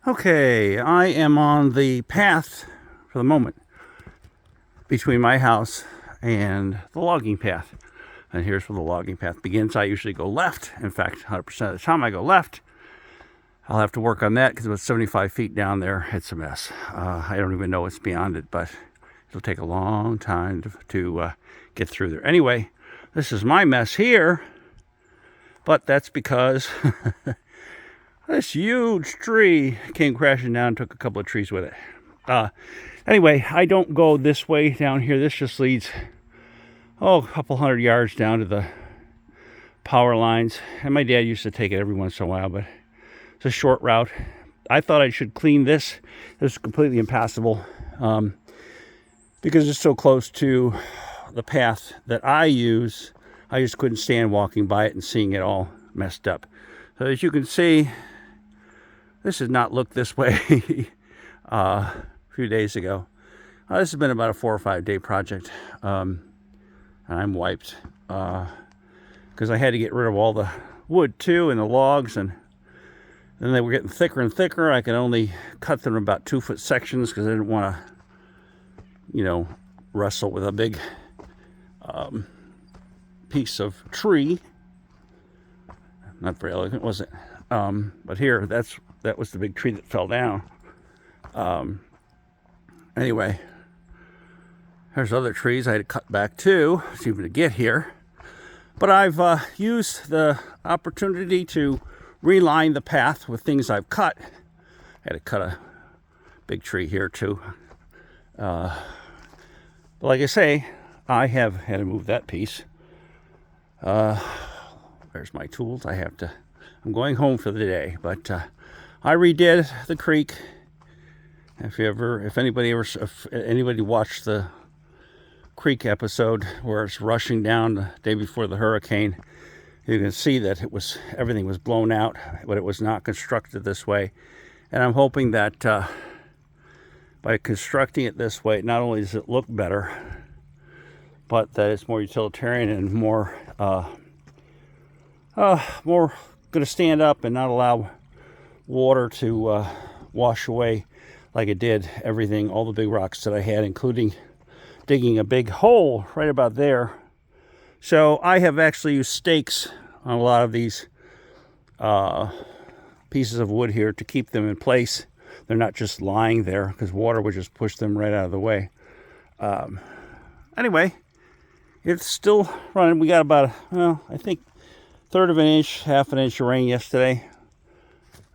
Okay, I am on the path for the moment between my house and the logging path. And here's where the logging path begins. I usually go left. In fact, 100% of the time I go left. I'll have to work on that because about 75 feet down there, it's a mess. I don't even know what's beyond it, but it'll take a long time to get through there. Anyway, this is my mess here, but that's because this huge tree came crashing down and took a couple of trees with it. Anyway, I don't go this way down here. This just leads, a couple hundred yards down to the power lines. And my dad used to take it every once in a while, but it's a short route. I thought I should clean this. This is completely impassable because it's so close to the path that I use. I just couldn't stand walking by it and seeing it all messed up. So as you can see, this has not looked this way a few days ago. This has been about a 4 or 5 day project. And I'm wiped because I had to get rid of all the wood too and the logs, and then they were getting thicker and thicker. I could only cut them in about 2-foot sections because I didn't want to, wrestle with a big piece of tree. Not very elegant, was it? But here, that was the big tree that fell down. Anyway, there's other trees I had to cut back too, even to get here. But I've used the opportunity to reline the path with things I've cut. I had to cut a big tree here too. But like I say, I have had to move that piece. There's my tools. I'm going home for the day, but I redid the creek. If anybody watched the creek episode where it's rushing down the day before the hurricane, you can see that everything was blown out, but it was not constructed this way. And I'm hoping that by constructing it this way, not only does it look better, but that it's more utilitarian and more going to stand up and not allow water to wash away like it did everything, all the big rocks that I had, including digging a big hole right about there. So I have actually used stakes on a lot of these pieces of wood here to keep them in place. They're not just lying there because water would just push them right out of the way. Anyway, it's still running. We got about, I think, 1/3 of an inch, 1/2 an inch of rain yesterday.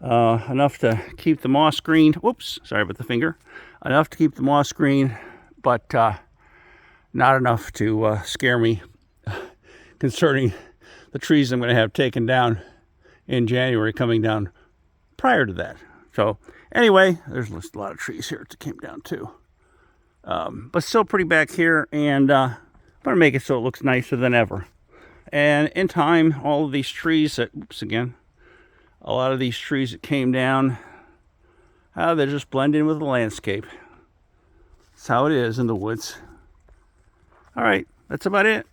Enough to keep the moss green. Whoops, sorry about the finger. Enough to keep the moss green, but not enough to scare me concerning the trees I'm going to have taken down in January, coming down prior to that. So anyway, there's a lot of trees here that came down too. But still pretty back here, and I'm going to make it so it looks nicer than ever. And in time, all of these trees a lot of these trees that came down, they just blend in with the landscape. That's how it is in the woods. All right, that's about it.